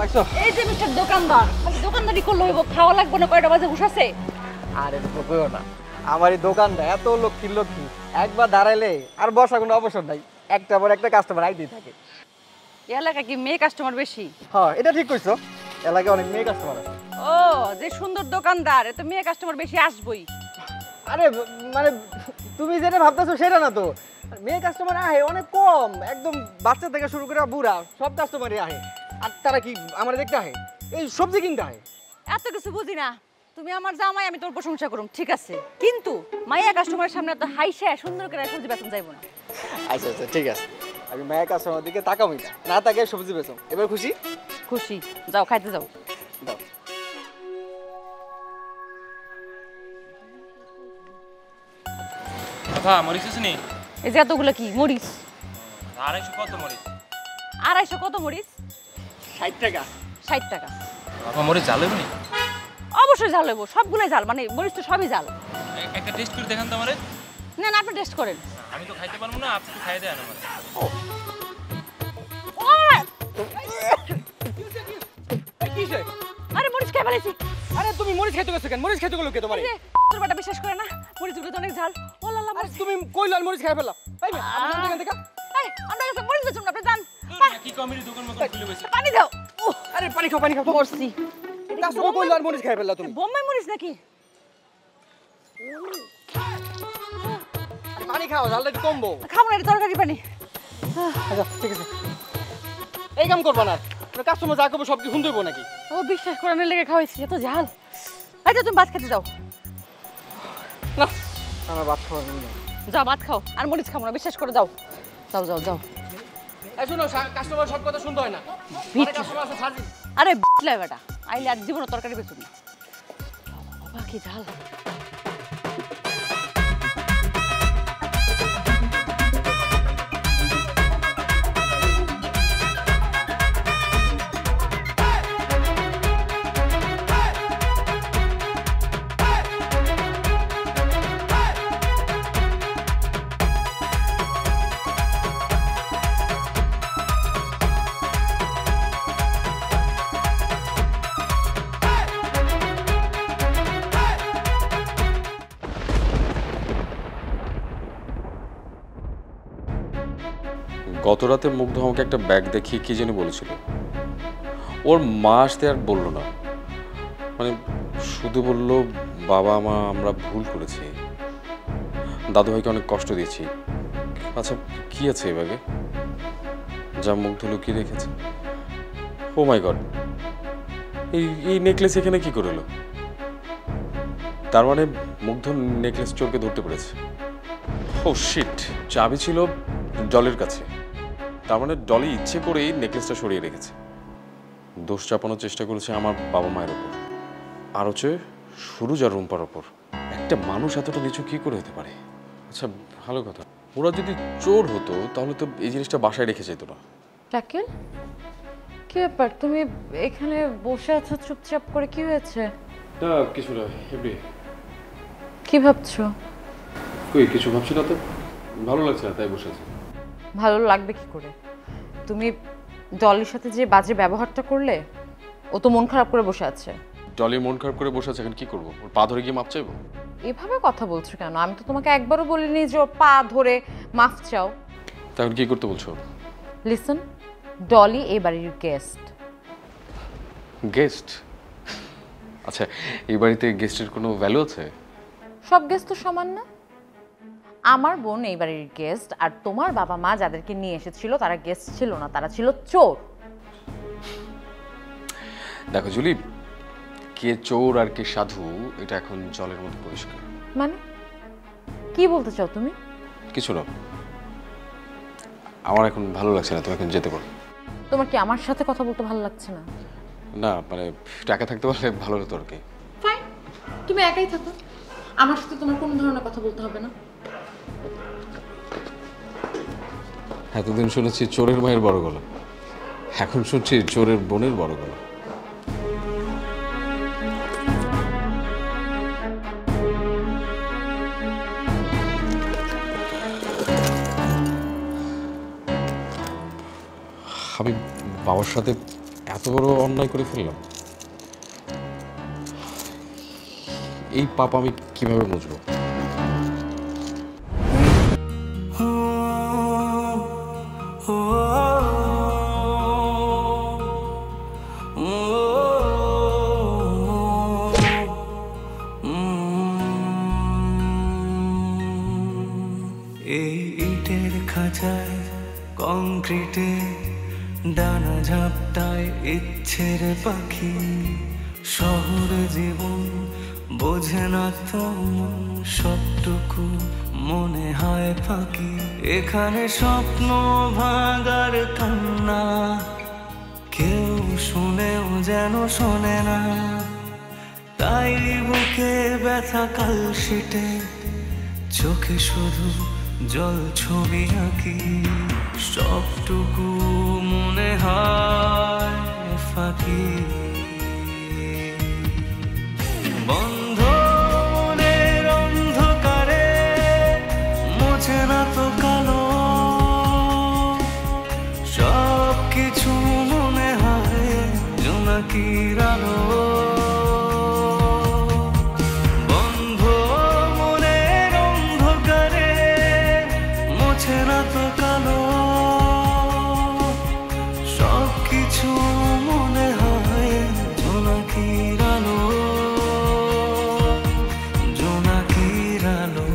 এই যে মিস্টার দোকানদার, দোকানদারি করলে হইব, খাওয়া লাগবে না, কয়টা বাজে বসাছে? আরে তো কইও না, আমার এই দোকানটা এত লক্ষ্মী, একবার দাঁড়াইলে আর বসার কোনো অবসর নাই, একটা পর একটা কাস্টমার আইতেই থাকে। এলাকা কি মেয়ে কাস্টমার বেশি? হ্যাঁ, এটা ঠিক কইছো, এলাকায় অনেক মেয়ে কাস্টমার আছে। ও, যে সুন্দর দোকানদার, এত মেয়ে কাস্টমার বেশি আসবই। আরে মানে তুমি যেটা ভাবতেছো সেটা না তো, মেয়ে কাস্টমার আহে অনেক কম, একদম বাচ্চা থেকে শুরু করে বুড়া সব কাস্টমারই আহে। আর তারা কি আমার দেখতে আহে, এই সবজি কিনতে আহে। এত কিছু বুঝি না, তুমি আমার জামাই, আমি তোর প্রশংসা করুম, ঠিক আছে, কিন্তু মাইয়া কাস্টমারের সামনে তো হাইসা সুন্দর করে সবজি বেচন যাইব না। আচ্ছা আচ্ছা ঠিক আছে, আমি মায়ের কাস্টমার দিকে তাকাবই না, না তাকে সবজি বেচো। এবার খুশি? খুশি, যাও খাইতে যাও। দাও। আচ্ছা, মরিচ আছে নি? এই যে এতগুলো কি মরিচ? 250 কত মরিচ? 250 কত মরিচ? 60 টাকা। 60 টাকা। আপা মরিচ জাল হইব নি? অবশ্যই জাল হইব, সবগুলাই জাল, মানে মরিচ তো সবই জাল। একটা টেস্ট করে দেখান তো আমারে। না না, আপনি টেস্ট করেন। আমি তো খাইতে পারবো না, আপনি খাইয়ে দেন আমারে। আরে মরিচ খাই ফেলেছি। আরে তুমি মরিচ খাইতে গেছো কেন? মরিচ খাইতে গেলো কে তোমারে? তোর বাটা বিশ্বাস করে না, মরিচগুলো তো অনেক ঝাল। ও লালা, আরে তুমি কইলো আর মরিচ খাই ফেললা। এই মে, আমি জান দেখেন দেখা। এই আমরা কাছে মরিচ বেচুন না, আপনি জান। কি কমেডি দোকান মত খুলে বসে। পানি দাও। আরে পানি খাও, পানি খাও। মরছি। কাস্টমার কইলো আর মরিচ খাই ফেললা তুমি। বোম্বাই মরিচ নাকি? আরে পানি খাও, ঝালটা একটু কমবো। খাবো না, এটা তরকারি পানি। আচ্ছা ঠিক আছে, এই কাম করবা না। কাস্টমার যা করবো সব কি শুনতে হইব নাকি? ও বিশ্বাস করে না, লেগে খাওয়াইছি, এত ঝাল। আচ্ছা তুমি ভাত খেতে যাও। না, আমার ভাত খাওয়ার নেই। যাও ভাত খাও, আর মরিচ খাবো না, বিশ্বাস করে যাও। যাও যাও যাও। এই শুনো, কাস্টমার সব কথা শুনতে হয় না। কাস্টমার আছে সাজি। আরে বিটলা বেটা, আইলে আর জীবনে তরকারি বেচুন না। বাবা কি ঝাল। গত রাতে মুগ্ধ আমাকে একটা ব্যাগ দেখিয়ে কি যেন বলেছিল। ওর মা আসতে আর বললো না, মানে শুধু বলল বাবা মা আমরা ভুল করেছি, দাদু ভাইকে অনেক কষ্ট দিয়েছি। আচ্ছা কি আছে এই ব্যাগে যা মুগ্ধ লুকিয়ে রেখেছে? ও মাই গড, এই নেকলেস এখানে কি করে এলো? তার মানে মুগ্ধ নেকলেস চোরকে ধরতে পেরেছে। ও শিট, চাবি ছিল ডলির কাছে, তার মানে ডলি ইচ্ছে করেই নেকলেসটা সরিয়ে রেখেছে। দোষ চাপানোর চেষ্টা করেছে আমার বাবা মায়ের ওপর, আর হচ্ছে সুরুজ আর রুম্পার ওপর। একটা মানুষ এতটা নিচু কি করে হতে পারে? আচ্ছা ভালো কথা, ওরা যদি চোর হতো তাহলে তো এই জিনিসটা বাসায় রেখে যেত না। শাকিল, কি ব্যাপার? তুমি এখানে বসে আছো চুপচাপ করে, কি হয়েছে? না কিছু না, এমনি। কি ভাবছো? কই কিছু ভাবছি না তো, ভালো লাগছে না তাই বসে আছি। ভালো লাগবে কি করে? তুমি ডলির সাথে যে বাজে ব্যবহারটা করলে, ও তো মন খারাপ করে বসে আছে। ডলি মন খারাপ করে বসে আছে, এখন কি করবো? ওর পা ধরে গিয়ে মাপ চাইবো? এভাবে কথা বলছো কেন? আমি তো তোমাকে একবারও বলিনি যে ওর পা ধরে মাফ চাও। তখন কি করতে বলছো? লিসন, ডলি এই বাড়ির গেস্ট। গেস্ট? আচ্ছা এই বাড়িতে গেস্টের কোনো ভ্যালু আছে? সব গেস্ট তো সমান না। আমার বোন এই বাড়ির গেস্ট, আর তোমার বাবা মা যাদেরকে নিয়ে এসেছিল তারা গেস্ট ছিল না, তারা ছিল চোর। দেখো জুলি, কে চোর আর কে সাধু এটা এখন জলের মধ্যে পরিষ্কার। মানে কি বলতে চাও তুমি? কিছু না, আমার এখন ভালো লাগছে না, তুমি এখন যেতে পারো। তোমার কি আমার সাথে কথা বলতে ভালো লাগছে না? না মানে টাকা থাকতে পারলে ভালো হতো আর কি। ফাইন, তুমি একাই থাকো, আমার সাথে তোমার কোনো ধরনের কথা বলতে হবে না। এতদিন শুনেছি চোরের মায়ের বড় গলা, এখন শুনছি চোরের বোনের বড় গলা। আমি বাবার সাথে এত বড় অন্যায় করে ফেললাম। এই পাপ আমি কিভাবে বুঝবো? এই ইটের খাঁচায় কংক্রিটে ডানা ঝাপটায় ইচ্ছের পাখি, শহর জীবন বোঝে না তো সবটুকু মনে হয় ফাঁকি। এখানে স্বপ্ন ভাঙার কান্না কেউ শুনেও যেন শোনে না, তাই বুকে ব্যথা কালশিটে চোখে শুধু জল ছবি আঁকি। সবটুকু মনে হয় ফাঁকি। বন্ধ মনের অন্ধকারে মোছে না তো কালো, সব কিছু মনে হয় জোনাকির আলো। বন্ধ মনের অন্ধকারে মোছে না তো কালো, সব কিছু মনে হয় জোনাকির আলো, জোনাকির আলো।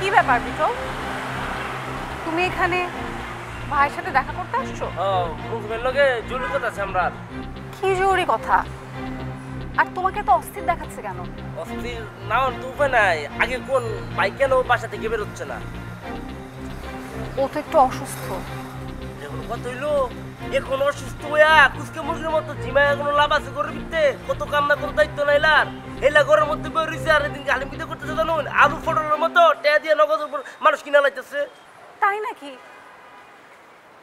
কি ব্যাপার বিটল, তুমি এখানে ভাইয়ের সাথে দেখা করতে আসছো? মুখের লগে জুলু কথা আছে আমরা। কি জরুরি কথা? আর তোমাকে তো অস্থির দেখাচ্ছে কেন? অস্থির না তো উপায় নাই। আগে কোন বাইক কেন বাসা থেকে বেরোচ্ছে না? ও তো একটু অসুস্থ। এখন কত হইলো, এখন অসুস্থ হইয়া কুচকে মুরগির মতো ঝিমায় কোনো লাভ আছে ঘরের ভিতরে? কত কামনা করে দায়িত্ব নাইলার এলা ঘরের মধ্যে বেরিয়েছে। আর এদিন গালি পিঠে করতেছে জানো, আলু ফটলের মতো টেয়া দিয়ে নগদ উপর মানুষ কিনা লাইতেছে। তাই নাকি?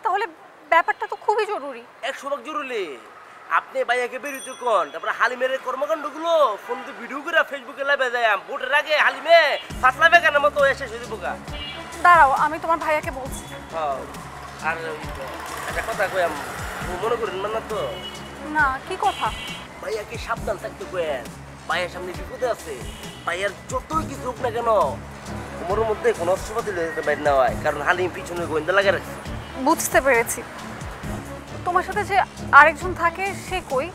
তাহলে ব্যাপারটা তো খুবই জরুরি। 100 জরুরি। আপনি ভাইয়াকে বেরোতে কোন, তারপরে হালিমের কর্মকাণ্ডগুলো ফোন দিয়ে ভিডিও করে ফেসবুকে লাইভে যায়। ভোটের আগে হালিমে ফাঁসলা বেগানের মতো এসে শেষ বোকা। দাঁড়াও, আমি তোমার ভাইয়াকে বলছি। আর একটা কথা কয়াম, মনে করেন না তো? না, কি কথা? ভাইয়াকে সাবধান থাকতে কয়েন। ভাইয়ের সামনে বিপদে আছে। ভাইয়ার যতই কিছু হোক না কেন, কোমরের মধ্যে কোনো অস্ত্রপাতি বাইর না হয়, কারণ হালিম পিছনে গোয়েন্দা লাগে রাখছে। বুঝতে পেরেছি। তোমার সাথে যে আরেকজন থাকে সে কই?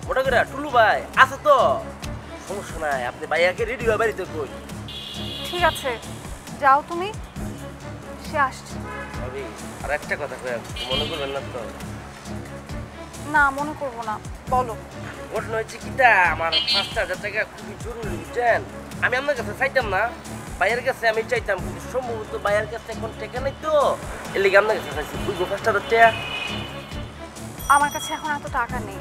মোটা করে টুলু ভাই আছে তো, সমস্যা নাই। আপনি ভাইয়াকে রেডি হয়ে বাড়িতে কই। ঠিক আছে, যাও তুমি, সে আসছে। ভাবি আর একটা কথা কয়াম, মনে করবেন না তো? না, মনে করবো না, বলো। ঘটনা হয়েছে কিটা, আমার 5,000 টাকা খুবই জরুরি, বুঝছেন? আমি আপনার কাছে চাইতাম না, ভাইয়ের কাছে আমি চাইতাম, কিন্তু সম্ভবত ভাইয়ের কাছে এখন টাকা নেই তো, এর লিগে আপনার কাছে চাইছি। বুঝবো 5,000 টাকা? আমার কাছে এখন এত টাকা নেই,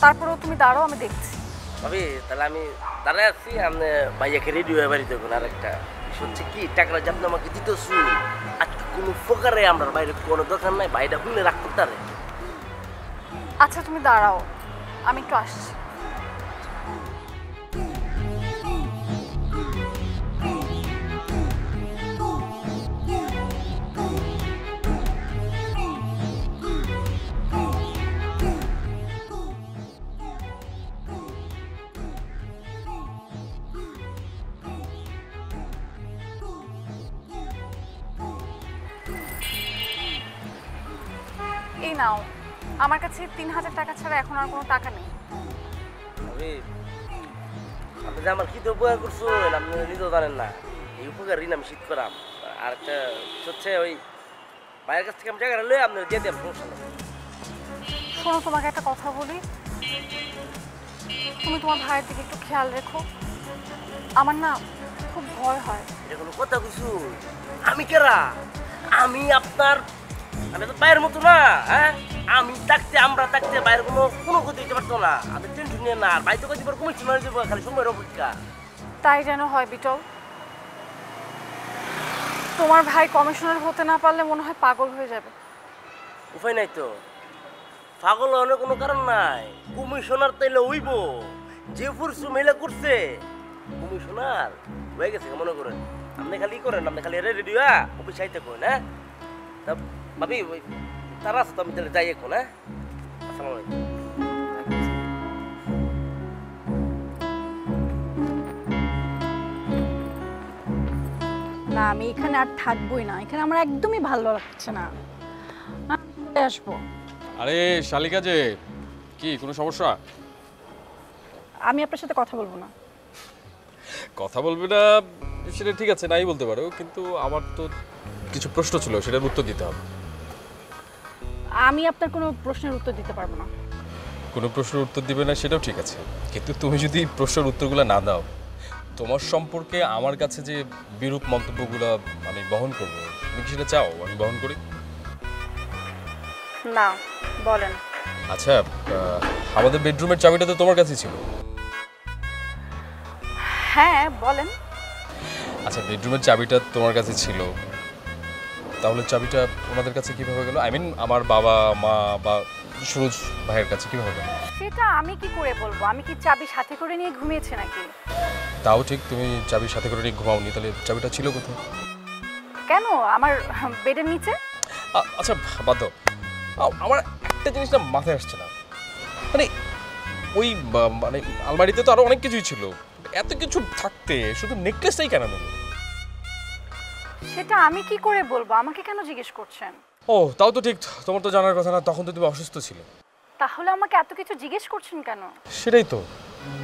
তারপরেও তুমি দাঁড়াও, আমি দেখছি। ভাবি তাহলে আমি দাঁড়ায় আছি, আপনি ভাইয়াকে রেডি হয়ে বাড়ি দেখুন। আর একটা বিষয় হচ্ছে কি, টাকাটা যে আপনি আমাকে দিতেছু, আজকে কোনো ফোকারে আমরা বাইরে কোনো দোকান নাই, বাইরে খুলে রাখতে পারে। আচ্ছা তুমি দাঁড়াও, আমি একটু আসছি। এই নাও, আমার কাছে 3,000 টাকা ছাড়া এখন আর কোনো টাকা নেই। ভাবি আপনি যে আমার কি তো উপকার করছেন আপনি নিজেও জানেন না। এই উপকার ঋণ আমি শীত করাম। আর একটা হচ্ছে ওই ভাইয়ের কাছ থেকে আমি টাকা লই আপনি দিয়ে দেন, সমস্যা নেই। শোনো, তোমাকে একটা কথা বলি, তুমি তোমার ভাইয়ের দিকে একটু খেয়াল রেখো। আমার না খুব ভয় হয়। এটা কোনো কথা কিছু? আমি কেরা? আমি আপনার আমি তো বাইরের মতো না, হ্যাঁ? আমি থাকতে আমরা থাকতে বাইরে কোনো ক্ষতি হতে পারতো না। আমি টেনশন নিয়ে না, আর বাইরে কাছে কমিশন হয়ে যাবো, খালি সময়ের অপেক্ষা। তাই যেন হয় বিটল। তোমার ভাই কমিশনার হতে না পারলে মনে হয় পাগল হয়ে যাবে। উপায় নাই তো, পাগল হওয়ার কোনো কারণ নাই। কমিশনার তাইলে হইব, যে পরিশ্রম এলা করছে কমিশনার হয়ে গেছে মনে করেন। আপনি খালি করেন, আপনি খালি রেডি হ্যাঁ অফিস আইতে করেন। হ্যাঁ তা ভাবি ওই তারা আছে তো, আমি তাহলে যাই এখন। হ্যাঁ আসসালামু আলাইকুম। না আমি এখানে আর থাকবোই না, এখানে আমার একদমই ভালো লাগছে না, আমি চলে আসবো। আরে শালিকা যে, কি কোনো সমস্যা? আমি আপনার সাথে কথা বলবো না। কথা বলবে না সেটা ঠিক আছে, নাই বলতে পারো, কিন্তু আমার তো কিছু প্রশ্ন ছিল, সেটার উত্তর দিতে হবে। আমি আপনার কোনো প্রশ্নের উত্তর দিতে পারবো না। কোনো প্রশ্নের উত্তর দিবে না সেটাও ঠিক আছে, কিন্তু তুমি যদি প্রশ্নের উত্তরগুলো না দাও, তোমার সম্পর্কে আমার কাছে যে বিরূপ মন্তব্যগুলো আমি বহন করবো, তুমি কি সেটা চাও আমি বহন করি? না বলেন। আচ্ছা, আমাদের বেডরুমের চাবিটা তো তোমার কাছে ছিল। হ্যাঁ বলেন। আচ্ছা, বেডরুমের চাবিটা তোমার কাছে ছিল, তাহলে চাবিটা ওনাদের কাছে কিভাবে গেল? আই মিন আমার বাবা মা বা সুরজ ভাইয়ের কাছে কিভাবে গেল? সেটা আমি কি করে বলবো? আমি কি চাবি সাথে করে নিয়ে ঘুমিয়েছি নাকি? তাও ঠিক, তুমি চাবি সাথে করে নিয়ে ঘুমাওনি, তাহলে চাবিটা ছিল কোথায়? কেন, আমার বেডের নিচে। আচ্ছা বাদ দাও, আমার একটা জিনিস না মাথায় আসছে না, মানে ওই মানে আলমারিতে তো আরো অনেক কিছুই ছিল, এত কিছু থাকতে শুধু নেকলেসটাই কেন নিল? সেটা আমি কি করে বলবো? আমাকে কেন জিজ্ঞেস করছেন? ও তাও তো ঠিক, তোমার তো জানার কথা না, তখন তো তুমি অসুস্থ ছিলে। তাহলে আমাকে এত কিছু জিজ্ঞেস করছেন কেন? সেটাই তো,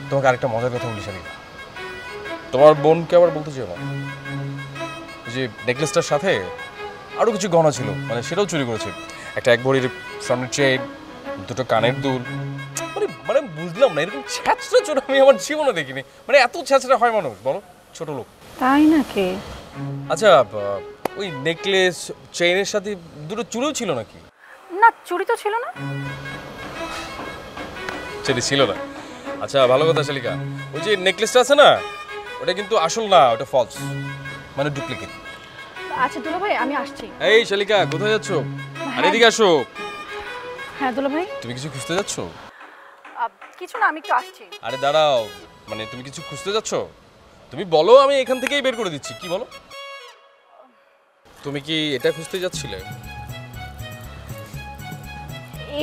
তোমাকে আরেকটা মজার কথা বলি শালিকা, তোমার বোনকে আবার বলতে চাও না যে নেকলেসটার সাথে আরো কিছু গহনা ছিল, মানে সেটাও চুরি করেছে। একটা এক ভরির স্বর্ণের চেইন, দুটো কানের দুল, মানে মানে বুঝলাম না, এরকম ছ্যাঁচড়া চোর আমি আমার জীবনে দেখিনি। মানে এত ছ্যাঁচড়া হয় মানুষ, বলো, ছোট লোক। তাই নাকি? আচ্ছা, ওই নেকলেস চেইনের সাথে দুটো চুড়িও ছিল নাকি? না চুরি তো ছিল না। সেটি ছিল না? আচ্ছা ভালো কথা শালিকা, ওই যে নেকলেসটা আছে না, ওটা কিন্তু আসল না, ওটা ফলস, মানে ডুপ্লিকেট। আচ্ছা দুলা ভাই আমি আসছি। এই শালিকা কোথায় যাচ্ছ? আর এদিকে আসো। হ্যাঁ দুলা ভাই। তুমি কিছু খুঁজতে যাচ্ছ? কিছু না, আমি একটু আসছি। আরে দাঁড়াও, মানে তুমি কিছু খুঁজতে যাচ্ছ? তুমি বলো, আমি এখান থেকেই বের করে দিচ্ছি। কি বলো? তুমি কি এটা খুঁজতে যাচ্ছিলে?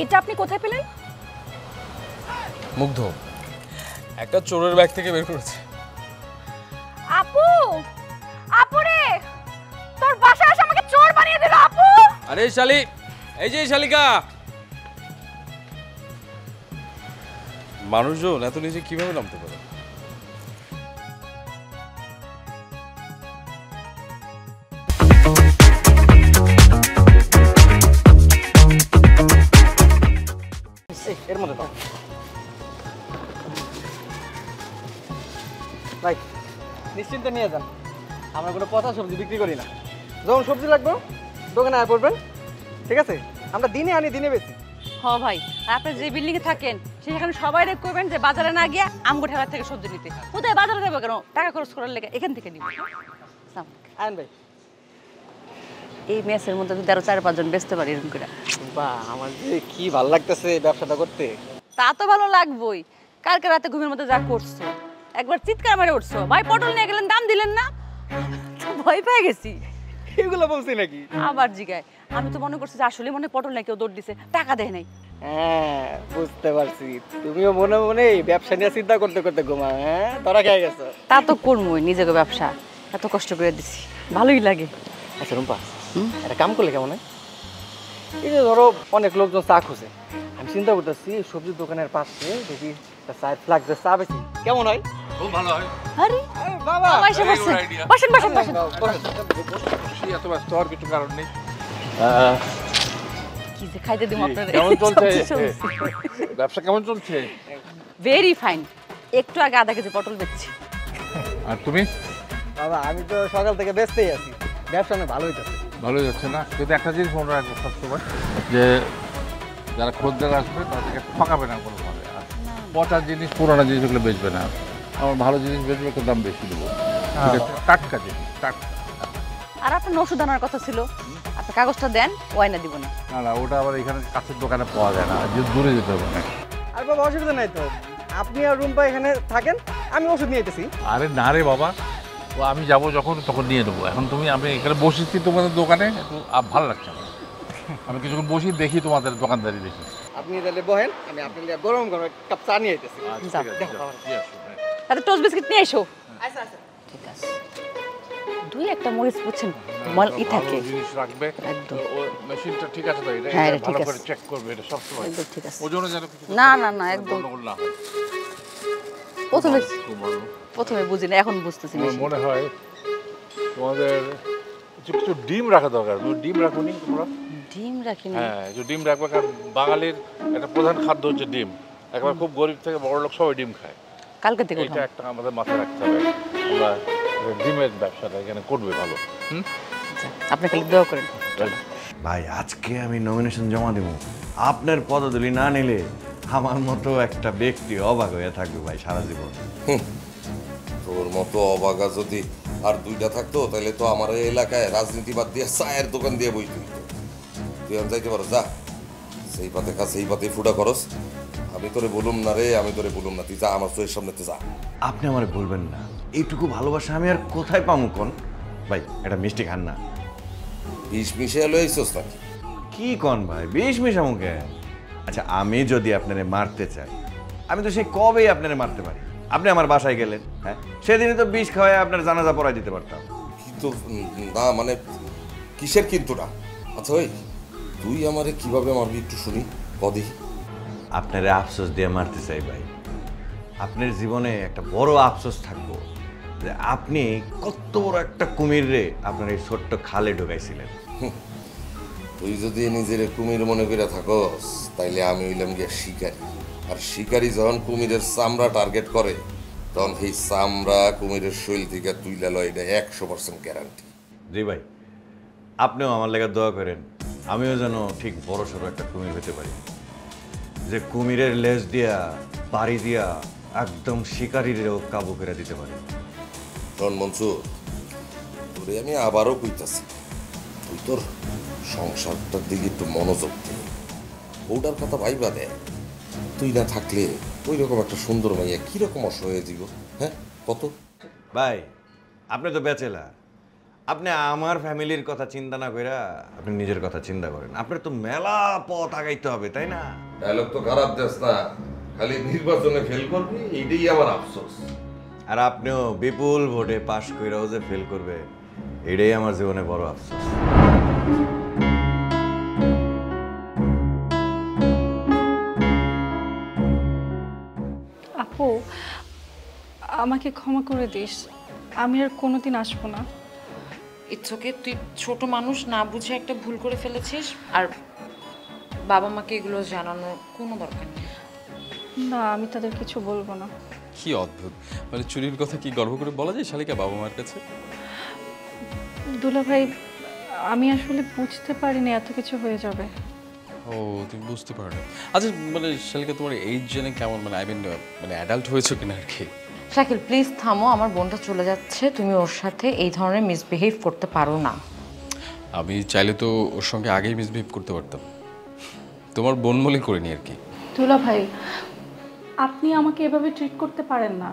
এটা আপনি কোথায় পেলেন? মুগ্ধ একটা চোরের ব্যাগ থেকে বের করেছে। আপু, আপু রে, তোর বাসায় এসে আমাকে চোর বানিয়ে দিল আপু। আরে শালি, এই যে শালিকা, মানুষজন এত নিচে কিভাবে নামতে পারে? এর মধ্যে দাও ভাই, নিশ্চিন্তে নিয়ে যান, আমরা কোনো পচা সবজি বিক্রি করি না। যখন সবজি লাগবে দোকানে আয় পড়বেন, ঠিক আছে? আমরা দিনে আনি দিনে বেশি। হ ভাই, আর আপনি যে বিল্ডিং এ থাকেন সেখানে সবাই রেক করবেন যে বাজারে না গিয়া আমগো ঠেলা থেকে সবজি নিতে। কোথায় বাজারে যাবো কেন? টাকা খরচ করার লেগে এখান থেকে নিব। আয়ন ভাই, এই মেসের মধ্যে যদি আরো 4-5 জন বেচতে পারি এরকম করে। বাহ, আমার যে কি ভালো লাগতেছে ব্যবসাটা করতে। তা তো ভালো লাগবেই। কালকে রাতে ঘুমের মধ্যে যা করছো, একবার চিৎকার মেরে উঠছো, ভাই পটল নিয়ে গেলেন দাম দিলেন না, ভয় পেয়ে গেছি। এগুলো বলছি নাকি? আবার জিগায়, আমি তো মনে করছি যে আসলে মনে পটল না কেউ দৌড় দিছে, টাকা দেয় নাই। হ্যাঁ বুঝতে পারছি, তুমিও মনে মনে এই ব্যবসা নিয়ে চিন্তা করতে করতে ঘুমাও। হ্যাঁ ধরা খেয়ে গেছো। তা তো করবোই, নিজেকে ব্যবসা এত কষ্ট করে দিছি, ভালোই লাগে। আচ্ছা রুম্পা, একটা কাম করলে কেমন হয়? এই যে ধরো অনেক লোকজন চা খুঁজে, আমি চিন্তা করতেছি সবজির দোকানের পাশে যদি চায়ের ফ্লাক্সের চা বেশি কেমন হয়? খুব ভালো হয়। আরে বাবা, বসে বসে বসেন বসেন বসেন। এত ব্যস্ত হওয়ার কিছু কারণ নেই। কি যে খাইতে দিব আপনারে। কেমন চলছে? ব্যবসা কেমন চলছে? Very fine. একটু আগে আধা কেজি পটল বেচছি। আর তুমি? বাবা আমি তো সকাল থেকে ব্যস্তই আছি, ব্যবসা না ভালো হইতেছে। ভালো যাচ্ছে না, কিন্তু একটা জিনিস মনে রাখবো সবসময় যে যারা খদ্দের আসবে তাদেরকে ঠকাবে না কোনোভাবে। আর পচা জিনিস পুরোনো জিনিসগুলো বেচবে না, আমার ভালো জিনিস বেচবে, একটু দাম বেশি দেবো, ঠিক আছে? টাটকা জিনিস, টাটকা। আর আপনার ওষুধ আনার কথা ছিল, আপনি কাগজটা দেন, ওয়াইনা দিব না। না না, ওটা আবার এখানে কাছের দোকানে পাওয়া যায় না, যে দূরে যেতে হবে না। আর বাবা অসুবিধা নাই তো, আপনি আর রুম্পা এখানে থাকেন, আমি ওষুধ নিয়ে যেতেছি। আরে না রে বাবা, ও আমি যাবো যখন তখন নিয়ে নেবো। এখন আমি এখানে বসেছি তোমাদের দোকানে, একটু ভালো লাগছে আমার। আমি কিছুক্ষণ বসি, দেখি তোমাদের দোকানদারি দেখি। আপনি তাহলে বহেন, আমি আপনার লিগে গরম গরম এক কাপ চা নিয়ে যেতেছি। যাও। দিয়ে আসো, হ্যাঁ। তাতে টোস্ট বিস্কিট নিয়ে এসো। ঠিক আছে, দুই একটা মরিচ বুঝছেন মাল ই থাকে। ভালো জিনিস রাখবে একদম। ও মেশিনটা ঠিক আছে তো? এটা হ্যাঁ, এটা এটা ঠিক ভালো আছে। করে চেক করবে, এটা সবসময় একদম ঠিক আছে। ওজনে যেন কিছু না, না, না, একদম। গন্ডগোল না হয়। প্রথমে বুঝি না, এখন বুঝতেছি আমার বেশি। মনে হয় তোমাদের কিছু ডিম রাখা দরকার। তুমি ডিম রাখো নি তোমরা? ডিম রাখি না। হ্যাঁ, ডিম রাখবে, কারণ বাঙালির একটা প্রধান খাদ্য হচ্ছে ডিম। একবার খুব গরিব থেকে বড় লোক সবাই ডিম খায়। কালকে থেকে এটা একটা আমাদের মাথায় রাখতে হবে। আমরা ডিমের ব্যবসাটা এখানে করবে ভালো। আপনি খালি দোয়া করেন। ভাই আজকে আমি নমিনেশন জমা দেবো, আপনার পদধূলি না নিলে আমার মতো একটা ব্যক্তি অবাক হয়ে থাকবে ভাই সারা জীবন। তোর মতো অবাগা যদি আর দুইটা থাকতো তাহলে তো আমার এই এলাকায় রাজনীতি বাদ দিয়ে চায়ের দোকান দিয়ে বই তুই এখন যাইতে পারো, যা সেই পাতে খা, সেই পাতে ফুটা খরচ। আমি তোরে বলুম না রে, আমি তোরে বলুম না, তুই যা আমার চোখের সামনে যা। আপনি আমারে বলবেন না, এইটুকু ভালোবাসা আমি আর কোথায় পামু কোন? ভাই এটা মিষ্টি খান না। বিষ মিশে এলো এইসোস নাকি? কি কন ভাই, বিষ মিশামুকে? আচ্ছা আমি যদি আপনারে মারতে চাই, আমি তো সেই কবেই আপনারে মারতে পারি। আপনি আমার বাসায় গেলেন, হ্যাঁ সেদিনই তো বিষ খাওয়ায় আপনার জানাজা পড়াই দিতে পারতাম। কিন্তু না, মানে কিসের কিন্তু না? আচ্ছা ওই তুই আমারে কিভাবে মারবি একটু শুনি, কদি। আপনারে আফসোস দিয়ে মারতে চাই ভাই। আপনার জীবনে একটা বড় আফসোস থাকবো যে আপনি কত বড় একটা কুমির রে আপনার এই ছোট্ট খালে ঢুকাইছিলেন। তুই যদি নিজের কুমির মনে করে থাকস তাইলে আমি হইলাম গিয়া শিকারি। আর শিকারি যখন কুমিরের চামড়া টার্গেট করে তখন সেই চামড়া কুমিরের শরীর থেকে তুইলা লয়, এটা 100% গ্যারান্টি। জি ভাই, আপনিও আমার লেগে দোয়া করেন, আমিও যেন ঠিক বড় সড়ো একটা কুমির হতে পারি, যে কুমিরের লেজ দিয়া বাড়ি দিয়া একদম শিকারিরেও কাবু করে দিতে পারি। তখন মনসুর, তোরে আমি আবারও কইতাছি, তুই তোর সংসারটার দিকে একটু মনোযোগ দে। ওটার কথা ভাইবা দেয়, তুই না থাকলে ওই রকম একটা সুন্দর মাইয়া কিরকম অসহায় জীব। হ্যাঁ কত ভাই আপনি তো ব্যাচেলার, আপনি আমার ফ্যামিলির কথা চিন্তা না কইরা আপনি নিজের কথা চিন্তা করেন। আপনার তো মেলা পথ আগাইতে হবে, তাই না? ডায়লগ তো খারাপ দেস না, খালি নির্বাচনে ফেল করবি এইটাই আমার আফসোস। আর আপনিও বিপুল ভোটে পাশ কইরাও যে ফেল করবে, এটাই আমার জীবনে বড় আফসোস। আপু আমাকে ক্ষমা করে দিস, আমি আর কোনোদিন আসবো না। ইটস ওকে, তুই ছোট মানুষ, না বুঝে একটা ভুল করে ফেলেছিস, আর বাবা মাকে এগুলো জানানোর কোনো দরকার নেই। না আমি তাদের কিছু বলবো না। কি অদ্ভুত, মানে চুরির কথা কি গর্ব করে বলা যায় শালিকা বাবা মার কাছে? দুলা ভাই আমি আসলে বুঝতে পারিনি এত কিছু হয়ে যাবে। ও তুমি বুঝতে পারো না? আচ্ছা মানে শালিকা তোমার এইজ জেনে কেমন, মানে আই মিন মানে অ্যাডাল্ট হয়েছো কিনা আর কি? শাকিল প্লিজ থামো, আমার বোনটা চলে যাচ্ছে, তুমি ওর সাথে এই ধরনের মিসবিহেভ করতে পারো না। আমি চাইলে তো ওর সঙ্গে আগেই মিসবিহেভ করতে পারতাম, তোমার বোন বলে করিনি আর কি। দুলা ভাই আপনি আমাকে এভাবে ট্রিট করতে পারেন না।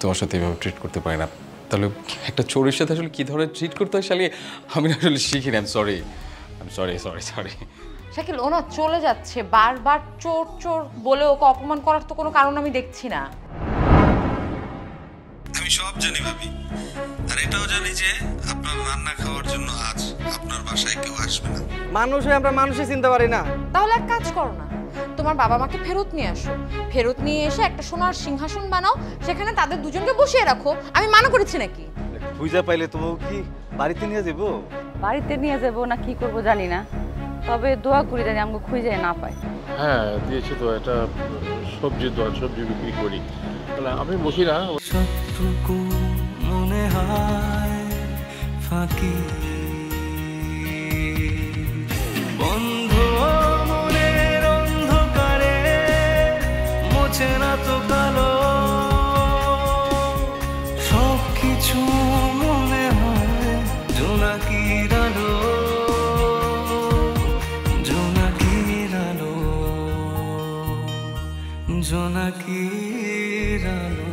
তোমার সাথে এভাবে ট্রিট করতে পারি না? তাহলে একটা চোরের সাথে আসলে কী ধরনের ট্রিট করতে হয় শালিয়ে আমি আসলে শিখিনি। I am sorry. শাকিল ও না চলে যাচ্ছে, বারবার চোর চোর বলে ওকে অপমান করার তো কোনো কারণ আমি দেখছি না। আমি সব জানি ভাবি, আর এটাও জানি যে আপনার রান্না খাওয়ার জন্য আজ আপনার বাসায় কেউ আসবে না। মানুষ হয়ে আমরা মানুষই চিনতে পারি না। তাহলে এক কাজ করো না, তোমার বাবা মাকে ফেরত নিয়ে আসো, ফেরত নিয়ে এসে একটা সোনার সিংহাসন বানাও, সেখানে তাদের দুজনকে বসিয়ে রাখো। আমি মানা করেছি নাকি? খুঁজা পাইলে তোমাকে কি বাড়িতে নিয়ে যাবো? বাড়িতে নিয়ে যাবো না কি করব জানি না, তবে দোয়া করি জানি আমাকে খুঁজে না পাই। হ্যাঁ দিয়েছি তো, এটা সবজি দোয়া, সবজি বিক্রি করি, তাহলে আমি বসি না। সবটুকু মনে হয় যায় ফাঁকি বন্ধ মনের অন্ধকারে মোছে না তো কালো সব কিছু মনে হয় জোনাকির আলো জোনাকির আলো জোনাকির আলো